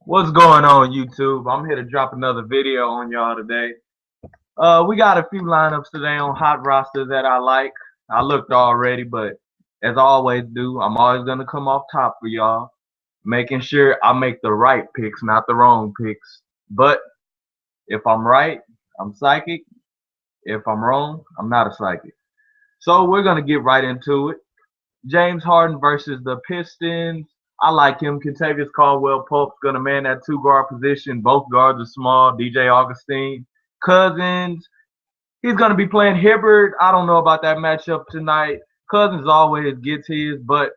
What's going on, YouTube? I'm here to drop another video on y'all today. We got a few lineups today on hot rosters that I like. I looked already, but as I always do, I'm always gonna come off top for y'all, making sure I make the right picks, not the wrong picks. But if I'm right, I'm psychic. If I'm wrong, I'm not a psychic. So we're gonna get right into it. James Harden versus the Pistons. I like him. Kentavious Caldwell-Pope's gonna man that two guard position. Both guards are small. DJ Augustine, Cousins. He's gonna be playing Hibbert. I don't know about that matchup tonight. Cousins always gets his, but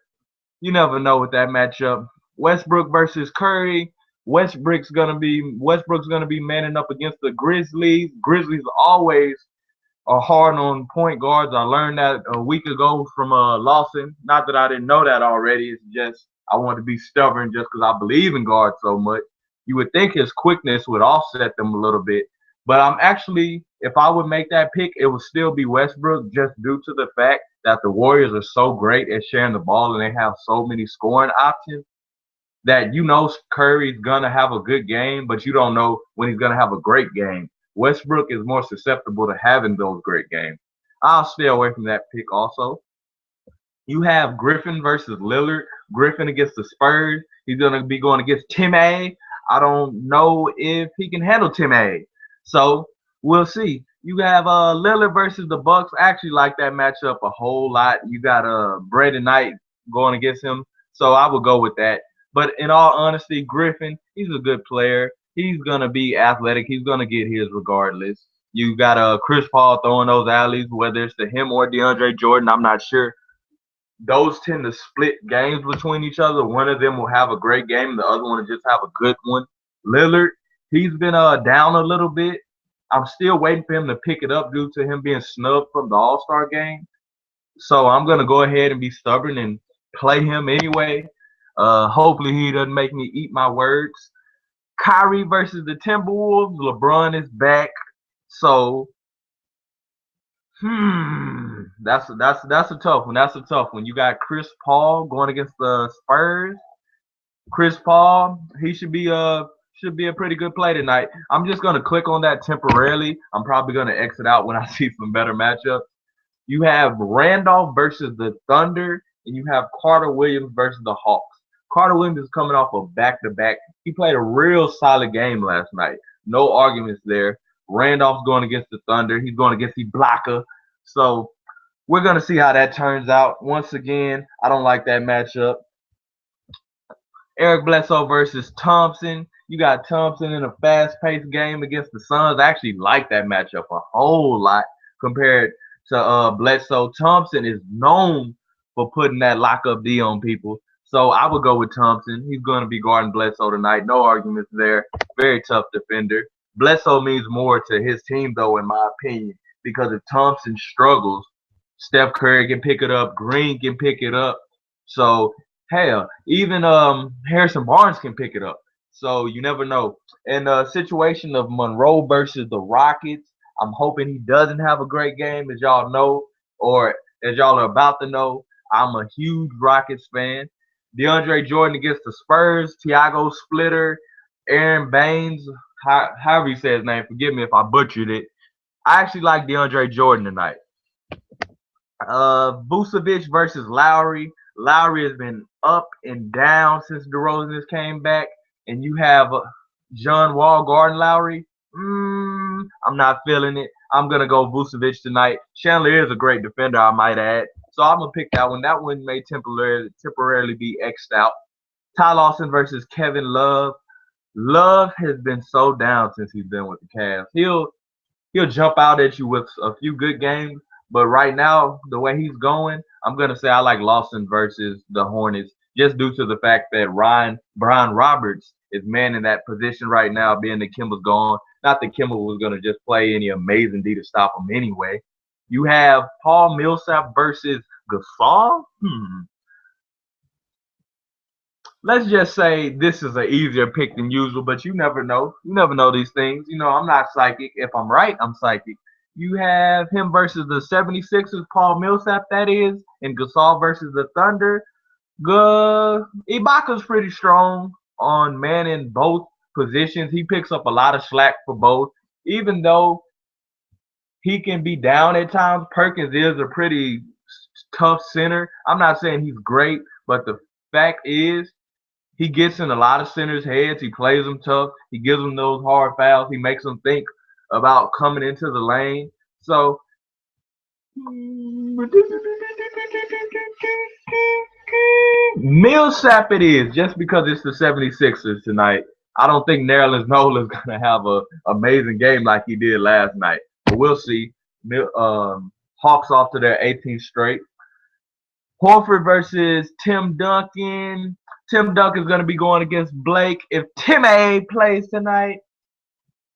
you never know with that matchup. Westbrook versus Curry. Westbrook's gonna be manning up against the Grizzlies. Grizzlies always are hard on point guards. I learned that a week ago from Lawson. Not that I didn't know that already. It's just I want to be stubborn just because I believe in guards so much. You would think his quickness would offset them a little bit. But I'm actually, if I would make that pick, it would still be Westbrook just due to the fact that the Warriors are so great at sharing the ball and they have so many scoring options that you know Curry's gonna have a good game, but you don't know when he's gonna have a great game. Westbrook is more susceptible to having those great games. I'll stay away from that pick also. You have Griffin versus Lillard. Griffin against the Spurs. He's gonna be going against Tim A. I don't know if he can handle Tim A. So we'll see. You have Lillard versus the Bucks. I actually like that matchup a whole lot. You got Brandon Knight going against him, so I would go with that. But in all honesty, Griffin, he's a good player. He's gonna be athletic. He's gonna get his regardless. You got Chris Paul throwing those alleys, whether it's to him or DeAndre Jordan, I'm not sure. Those tend to split games between each other. One of them will have a great game, the other one will just have a good one. Lillard, he's been down a little bit. I'm still waiting for him to pick it up due to him being snubbed from the All-Star game. So I'm gonna go ahead and be stubborn and play him anyway. Hopefully he doesn't make me eat my words. Kyrie versus the Timberwolves. LeBron is back. So that's a tough one. That's a tough one. You got Chris Paul going against the Spurs. Chris Paul, he should be a pretty good play tonight. I'm just gonna click on that temporarily. I'm probably gonna exit out when I see some better matchups. You have Randolph versus the Thunder, and you have Carter Williams versus the Hawks. Carter Williams is coming off a back-to-back. He played a real solid game last night. No arguments there. Randolph's going against the Thunder. He's going against the blocker. So we're going to see how that turns out. Once again, I don't like that matchup. Eric Bledsoe versus Thompson. You got Thompson in a fast-paced game against the Suns. I actually like that matchup a whole lot compared to Bledsoe. Thompson is known for putting that lockup D on people. So I would go with Thompson. He's going to be guarding Bledsoe tonight. No arguments there. Very tough defender. Bledsoe means more to his team, though, in my opinion, because if Thompson struggles, Steph Curry can pick it up. Green can pick it up. So, hell, even Harrison Barnes can pick it up. So you never know. In the situation of Monroe versus the Rockets, I'm hoping he doesn't have a great game, as y'all know, or as y'all are about to know. I'm a huge Rockets fan. DeAndre Jordan against the Spurs, Tiago Splitter, Aaron Baines, however you say his name. Forgive me if I butchered it. I actually like DeAndre Jordan tonight. Vucevic versus Lowry. Lowry has been up and down since DeRozan has came back, and you have John Wall guarding Lowry. I'm not feeling it. I'm gonna go Vucevic tonight. Chandler is a great defender, I might add. So I'm gonna pick that one. That one may temporarily be X'd out. Ty Lawson versus Kevin Love. Love has been so down since he's been with the Cavs. He'll jump out at you with a few good games, but right now, the way he's going, I'm gonna say I like Lawson versus the Hornets, just due to the fact that Brian Roberts is manning that position right now, being that Kimball's gone. Not that Kimball was gonna just play any amazing D to stop him anyway. You have Paul Millsap versus Gasol. Let's just say this is an easier pick than usual, but you never know. You never know these things. You know, I'm not psychic. If I'm right, I'm psychic. You have him versus the 76ers, Paul Millsap, that is, and Gasol versus the Thunder. Ibaka's pretty strong. on man in both positions. He picks up a lot of slack for both. Even though he can be down at times, Perkins is a pretty tough center. I'm not saying he's great, but the fact is he gets in a lot of centers' heads. He plays them tough. He gives them those hard fouls. He makes them think about coming into the lane. So Millsap it is, just because it's the 76ers tonight. I don't think Nerlens Noel is going to have an amazing game like he did last night. But we'll see. Hawks off to their 18th straight. Horford versus Tim Duncan. Tim Duncan's going to be going against Blake. If Tim A plays tonight,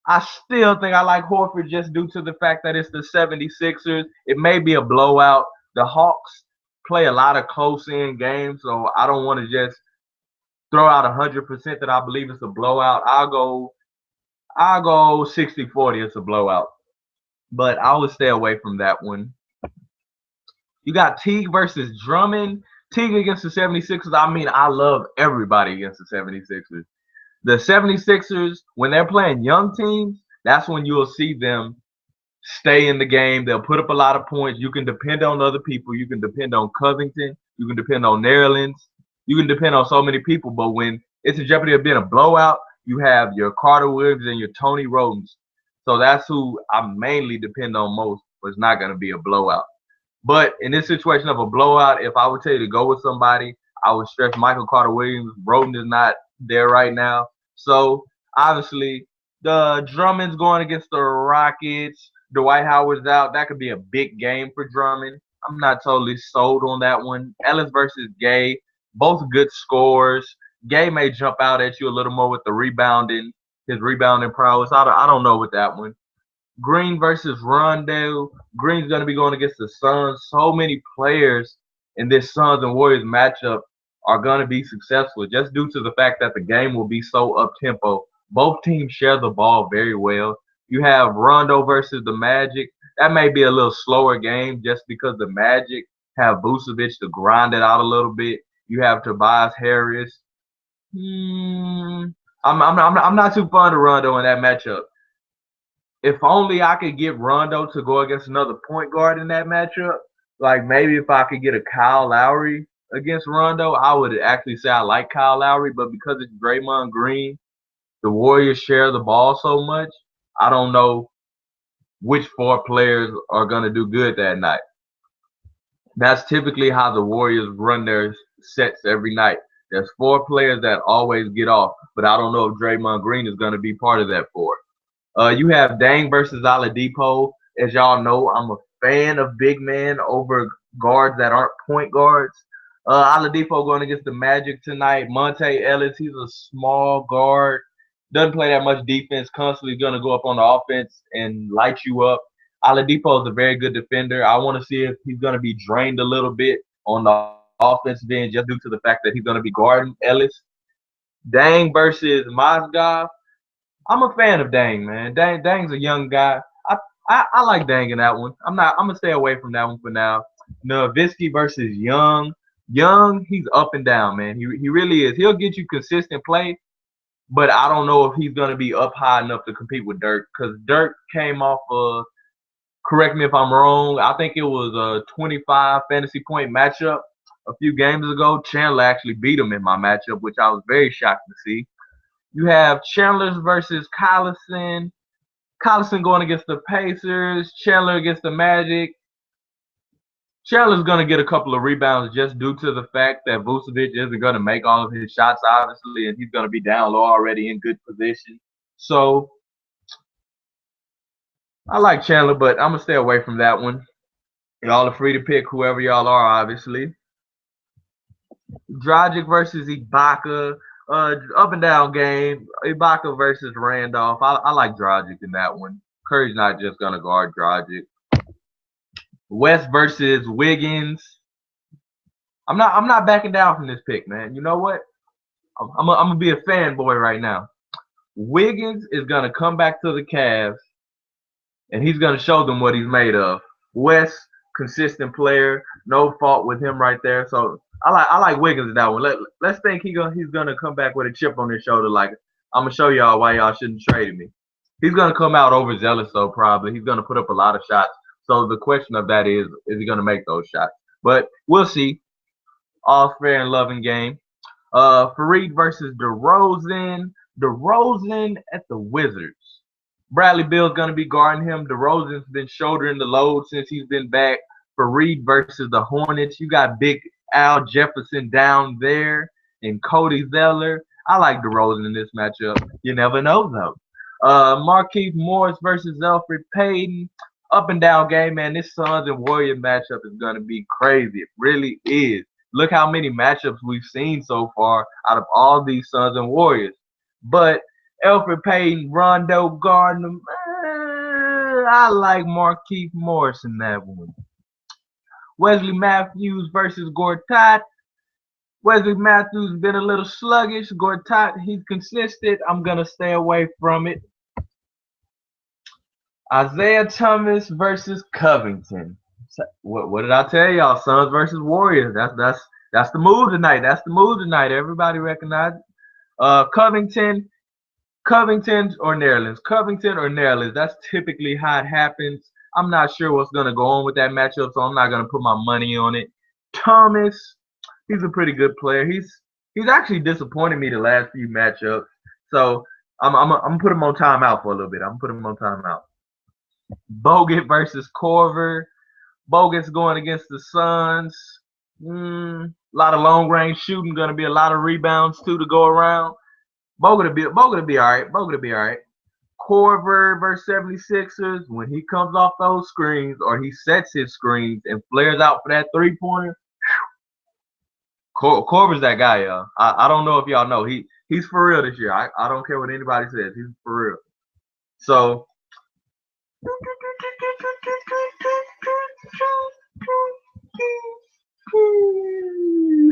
I still think I like Horford just due to the fact that it's the 76ers. It may be a blowout. The Hawks play a lot of close-in games, so I don't want to just throw out 100% that I believe it's a blowout. I'll go 60-40. It's a blowout. But I would stay away from that one. You got Teague versus Drummond. Teague against the 76ers. I mean, I love everybody against the 76ers. The 76ers, when they're playing young teams, that's when you'll see them stay in the game. They'll put up a lot of points. You can depend on other people. You can depend on Covington. You can depend on Nerlens. You can depend on so many people. But when it's in jeopardy of being a blowout, you have your Carter Williams and your Tony Rodens. So that's who I mainly depend on most, but it's not going to be a blowout. But in this situation of a blowout, if I would tell you to go with somebody, I would stress Michael Carter Williams. Roden is not there right now. So obviously, the Drummond's going against the Rockets. Dwight Howard's out. That could be a big game for Drummond. I'm not totally sold on that one. Ellis versus Gay, both good scorers. Gay may jump out at you a little more with the rebounding, his rebounding prowess. I don't know with that one. Green versus Rondo. Green's going to be going against the Suns. So many players in this Suns and Warriors matchup are going to be successful just due to the fact that the game will be so up-tempo. Both teams share the ball very well. You have Rondo versus the Magic. That may be a little slower game just because the Magic have Vucevic to grind it out a little bit. You have Tobias Harris. I'm not too fond of Rondo in that matchup. If only I could get Rondo to go against another point guard in that matchup. Like maybe if I could get a Kyle Lowry against Rondo, I would actually say I like Kyle Lowry. But because it's Draymond Green, the Warriors share the ball so much, I don't know which four players are going to do good that night. That's typically how the Warriors run their sets every night. There's four players that always get off, but I don't know if Draymond Green is going to be part of that four. You have Dang versus Oladipo. As y'all know, I'm a fan of big men over guards that aren't point guards. Oladipo going against the Magic tonight. Monte Ellis, he's a small guard. Doesn't play that much defense. Constantly going to go up on the offense and light you up. Oladipo is a very good defender. I want to see if he's going to be drained a little bit on the offensive end just due to the fact that he's going to be guarding Ellis. Dang versus Mozgov. I'm a fan of Dang, man. Dang's a young guy. I like Dang in that one. I'm gonna stay away from that one for now. Noveske versus Young. Young, he's up and down, man. He really is. He'll get you consistent play, but I don't know if he's gonna be up high enough to compete with Dirk, because Dirk came off of, correct me if I'm wrong, I think it was a 25 fantasy point matchup a few games ago. Chandler actually beat him in my matchup, which I was very shocked to see. You have Chandler versus Collinson. Collinson going against the Pacers. Chandler against the Magic. Chandler's going to get a couple of rebounds just due to the fact that Vucevic isn't going to make all of his shots, obviously, and he's going to be down low already in good position. So I like Chandler, but I'm going to stay away from that one. Y'all are free to pick whoever y'all are, obviously. Dragic versus Ibaka. Up and down game. Ibaka versus Randolph. I like Dragic in that one. Curry's not just gonna guard Dragic. West versus Wiggins. I'm not backing down from this pick, man. You know what? I'm gonna be a fanboy right now. Wiggins is gonna come back to the Cavs, and he's gonna show them what he's made of. West, consistent player, no fault with him right there. So I like Wiggins in that one. Let's think he's gonna come back with a chip on his shoulder. Like, I'm gonna show y'all why y'all shouldn't trade me. He's gonna come out overzealous though, probably. He's gonna put up a lot of shots. So the question of that is he gonna make those shots? But we'll see. All fair and loving game. Fareed versus DeRozan. DeRozan at the Wizards. Bradley Beal's gonna be guarding him. DeRozan's been shouldering the load since he's been back. Fareed versus the Hornets. You got Big Al Jefferson down there and Cody Zeller. I like DeRozan in this matchup. You never know though. Markieff Morris versus Elfrid Payton. Up and down game, man. This Suns and Warrior matchup is gonna be crazy. It really is. Look how many matchups we've seen so far out of all these Suns and Warriors. But Elfrid Payton, Rondo, Gardner, I like Markieff Morris in that one. Wesley Matthews versus Gortat. Wesley Matthews been a little sluggish. Gortat, he's consistent. I'm going to stay away from it. Isaiah Thomas versus Covington. What did I tell y'all? Suns versus Warriors. That's the move tonight. That's the move tonight. Everybody recognize it. Covington or Nerlens. Covington or Nerlens. That's typically how it happens. I'm not sure what's going to go on with that matchup, so I'm not going to put my money on it. Thomas, he's a pretty good player. He's actually disappointed me the last few matchups. So I'm gonna put him on timeout for a little bit. I'm gonna put him on timeout. Bogut versus Korver. Bogans going against the Suns. A lot of long range shooting. Going to be a lot of rebounds too to go around. Bogut will be all right. Bogut will be all right. Korver versus 76ers. When he comes off those screens or he sets his screens and flares out for that three-pointer, Korver's that guy, y'all. I don't know if y'all know. He's for real this year. I don't care what anybody says. He's for real. So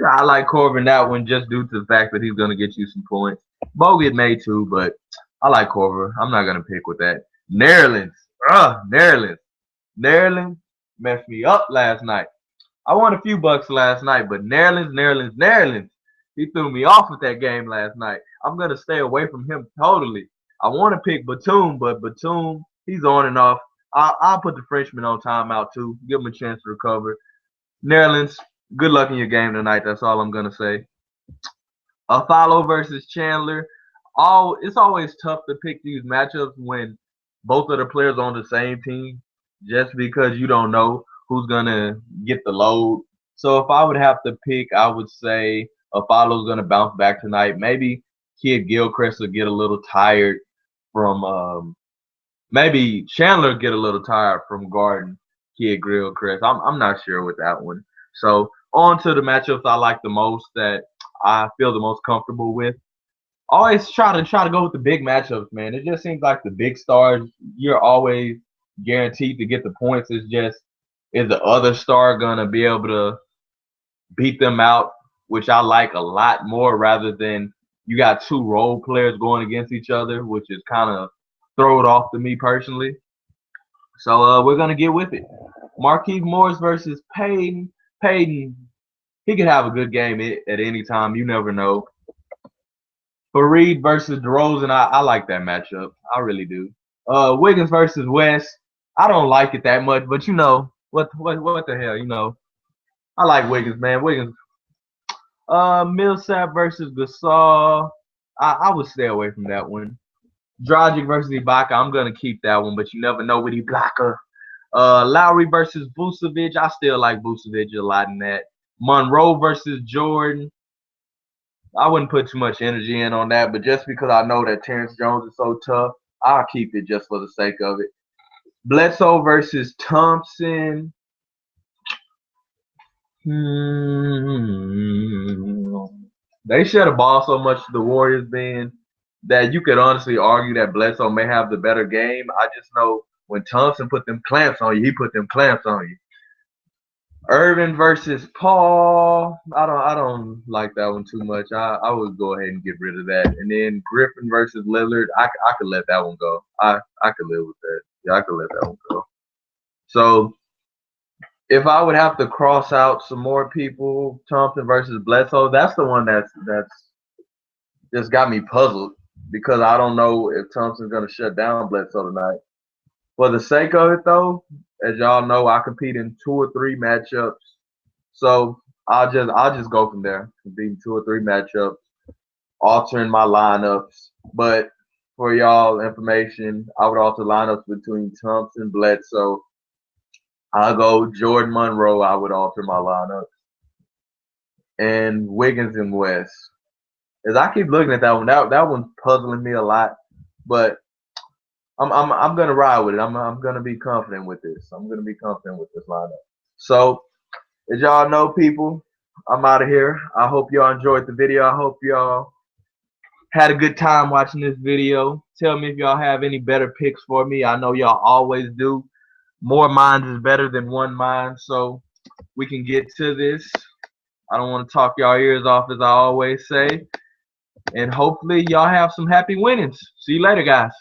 I like Korver in that one just due to the fact that he's going to get you some points. Bogut may too, but I like Korver. I'm not going to pick with that. Nerlens. Nerlens messed me up last night. I won a few bucks last night, but Nerlens. He threw me off with that game last night. I'm going to stay away from him totally. I want to pick Batum, but Batum, he's on and off. I'll put the Frenchman on timeout too. Give him a chance to recover. Nerlens, good luck in your game tonight. That's all I'm going to say. Follow versus Chandler. It's always tough to pick these matchups when both of the players on the same team just because you don't know who's going to get the load. So if I would have to pick, I would say Follow's going to bounce back tonight. Maybe Kid Gilchrist will get a little tired from maybe Chandler get a little tired from guarding Kid Gilchrist. I'm not sure with that one. So on to the matchups I like the most that I feel the most comfortable with. Always try to go with the big matchups, man. It just seems like the big stars, you're always guaranteed to get the points. It's just, is the other star gonna be able to beat them out, which I like a lot more rather than you got two role players going against each other, which is kind of throw it off to me personally. So we're gonna get with it. Markieff Morris versus Payton. Payton, he could have a good game at any time. You never know. Fareed versus DeRozan, I like that matchup. I really do. Wiggins versus West, I don't like it that much, but you know what the hell, you know. I like Wiggins, man. Wiggins. Millsap versus Gasol, I would stay away from that one. Dragic versus Ibaka, I'm gonna keep that one, but you never know with Ibaka. Lowry versus Vucevic, I still like Vucevic a lot in that. Monroe versus Jordan, I wouldn't put too much energy in on that, but just because I know that Terrence Jones is so tough, I'll keep it just for the sake of it. Bledsoe versus Thompson. They share the ball so much to the Warriors being that you could honestly argue that Bledsoe may have the better game. I just know when Thompson put them clamps on you, he put them clamps on you. Irvin versus Paul. I don't like that one too much. I would go ahead and get rid of that. And then Griffin versus Lillard. I could let that one go. I could live with that. Yeah, I could let that one go. So If I would have to cross out some more people, Thompson versus Bledsoe, that's the one that's just got me puzzled because I don't know if Thompson's gonna shut down Bledsoe tonight. For the sake of it, though, as y'all know, I compete in 2 or 3 matchups, so I'll just go from there, competing 2 or 3 matchups, altering my lineups. But for y'all information, I would alter lineups between Thompson, Bledsoe. I'll go Jordan Monroe. I would alter my lineup, and Wiggins and West. As I keep looking at that one, that one's puzzling me a lot, but I'm gonna ride with it. I'm gonna be confident with this. I'm gonna be confident with this lineup. So as y'all know, people, I'm out of here. I hope y'all enjoyed the video. I hope y'all had a good time watching this video. Tell me if y'all have any better picks for me. I know y'all always do. More minds is better than one mind, so we can get to this. I don't want to talk y'all ears off, as I always say. And hopefully y'all have some happy winnings. See you later, guys.